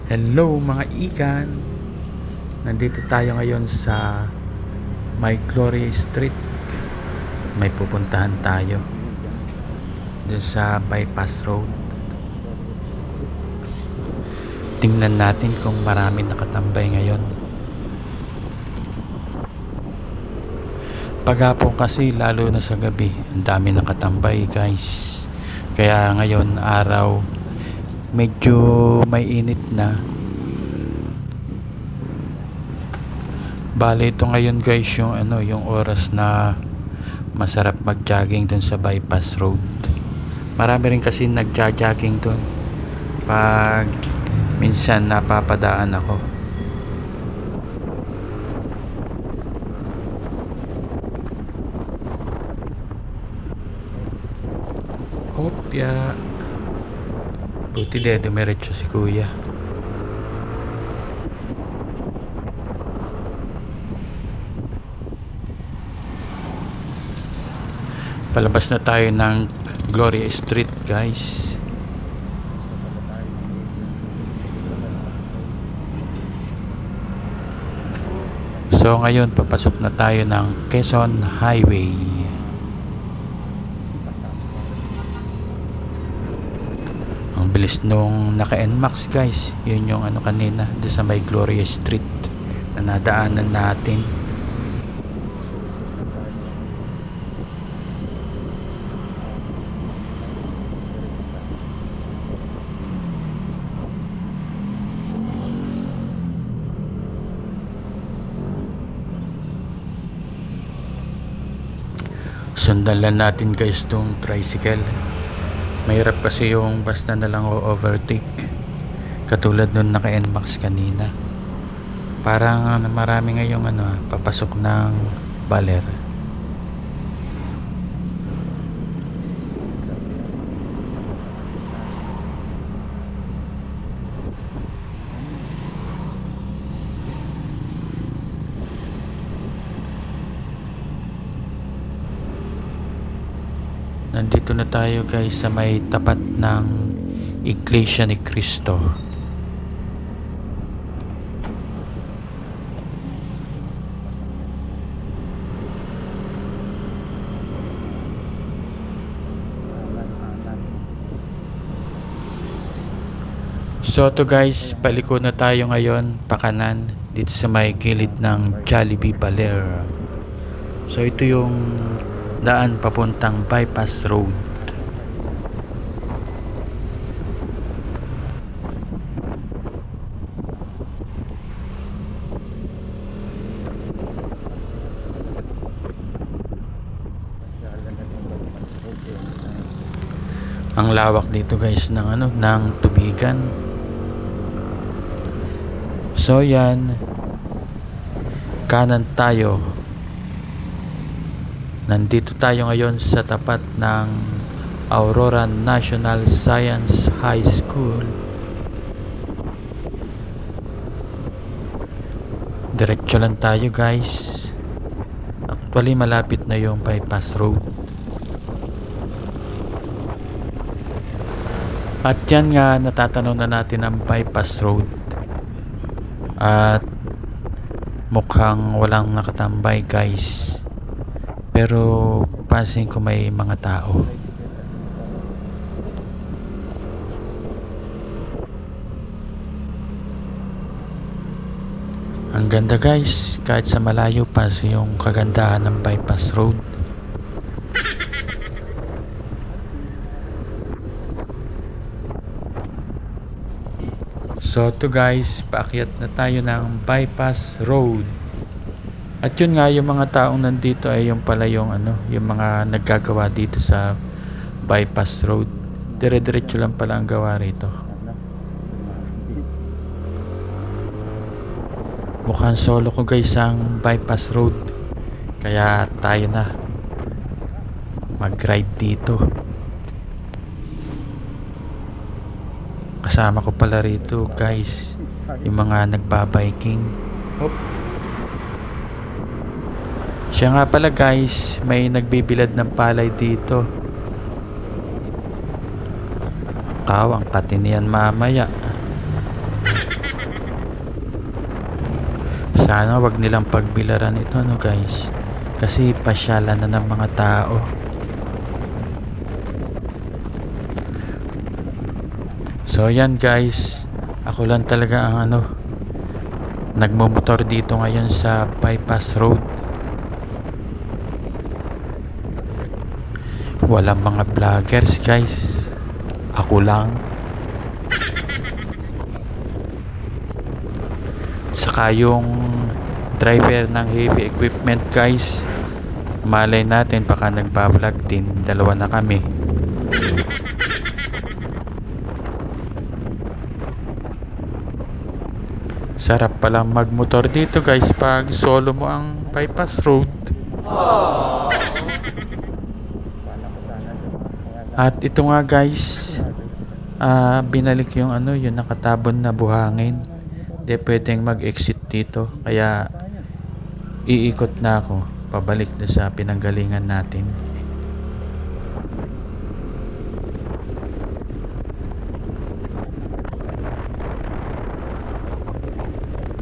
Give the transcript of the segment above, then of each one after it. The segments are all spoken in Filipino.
Hello mga ikan. Nandito tayo ngayon sa May Gloria Street. May pupuntahan tayo dun sa bypass road. Tingnan natin kung marami nakatambay ngayon. Paghapon kasi, lalo na sa gabi, ang dami nakatambay guys. Kaya ngayon araw, medyo may init na. Bale, ito ngayon guys yung oras na masarap mag-jogging dun sa bypass road. Marami rin kasi nagja-jogging dun pag minsan napapadaan ako. Hopya. Buti de, dumiretso si kuya. Palabas na tayo ng Gloria Street guys. So ngayon papasok na tayo ng Quezon Highway. Ang bilis nung naka-NMAX guys. Yun yung kanina doon sa may Gloria Street na nadaanan natin. Sundan lang natin guys tong tricycle. Mahirap kasi yung basta na lang o-overtake. Katulad nun naka-NMAX kanina. Parang marami ngayong papasok ng baler. Nandito na tayo guys sa may tapat ng Iglesia ni Cristo. So to guys, paliko na tayo ngayon pakanan dito sa may gilid ng Jollibee Baler. So ito yung daan papuntang bypass road. Ang lawak dito guys ng tubigan. So yan, kanan tayo. Nandito tayo ngayon sa tapat ng Aurora National Science High School. Diretso lang tayo guys. Actually malapit na yung bypass road. At yan nga, natatanaw na natin ang bypass road. At mukhang walang nakatambay guys. Pero pansin ko may mga tao. Ang ganda guys, kahit sa malayo pa yung kagandahan ng bypass road. So to guys, paakyat na tayo ng bypass road. At yun nga, yung mga taong nandito ay yung pala yung mga naggagawa dito sa bypass road. Dire-diretso lang pala ang gawa rito. Mukhang solo ko guys ang bypass road. Kaya tayo na mag-ride dito. Kasama ko pala rito guys yung mga nagbabiking. Hop. Siya nga pala guys, may nagbibilad ng palay dito. Kawang pati niyan mamaya. Sana wag nilang pagbilaran ito, no guys, kasi pasyalan na ng mga tao. So yan guys, ako lang talaga ang nagmumotor dito ngayon sa bypass road. Walang mga vloggers guys, ako lang. Saka yung driver ng heavy equipment guys, malay natin baka nagbablog din, dalawa na kami. Sarap palang magmotor dito guys pag solo mo ang bypass road. At ito nga guys, binalik yung yung nakatabon na buhangin. Di pwedeng mag-exit dito, kaya iikot na ako pabalik na sa pinanggalingan natin.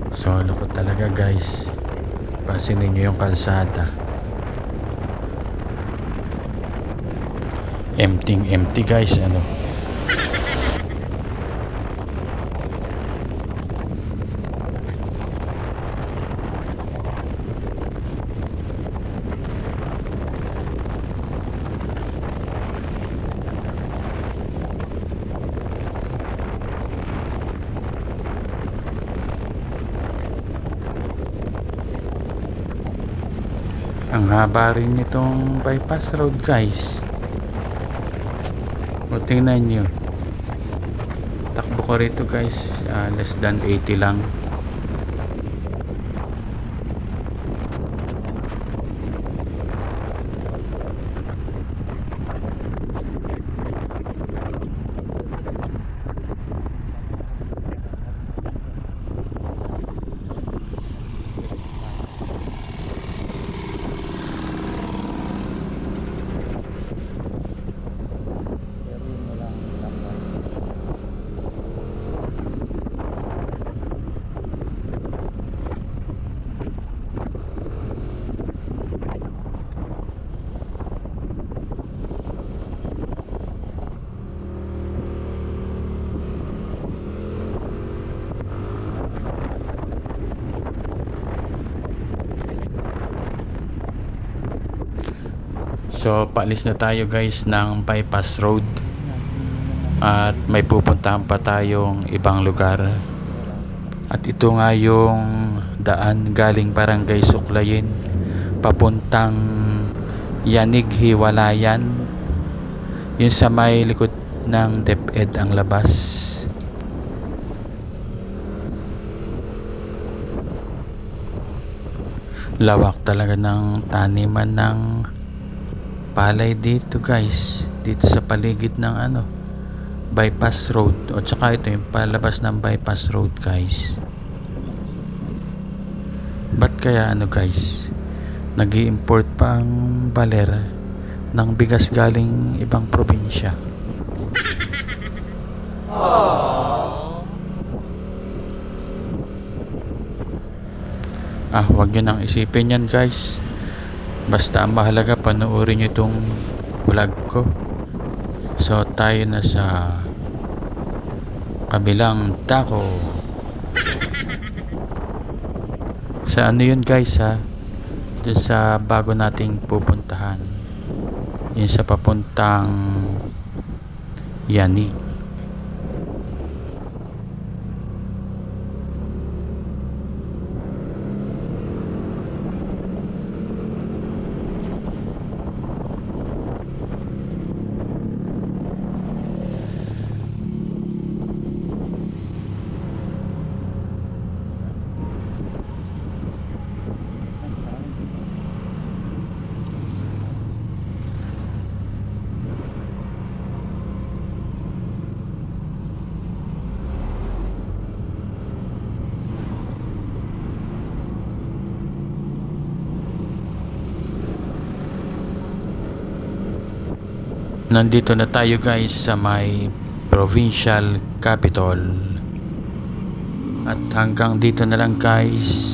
Solo ko talaga guys, pansinin nyo yung kalsada, empty guys. Ang haba rin nitong bypass road guys. O tingnan nyo, takbo ko rito guys, less than 80 lang. So paalis na tayo guys ng bypass road, at may pupuntahan pa tayong ibang lugar. At ito nga yung daan galing Barangay Suklayin papuntang Yanig Hiwalayan, yun sa may likod ng DepEd ang labas. Lawak talaga ng taniman ng palay dito guys, dito sa paligid ng bypass road. O tsaka ito yung palabas ng bypass road guys. Ba't kaya guys, nag-i-import pang baler ng bigas galing ibang probinsya? Wag nyo nang isipin yan guys. Basta ang mahalaga, panoorin nyo itong vlog ko. So tayo na sa kabilang dako. Sa yun guys dun sa bago nating pupuntahan, yun sa papuntang Yanig. Nandito na tayo guys sa may provincial capital. At hanggang dito na lang guys.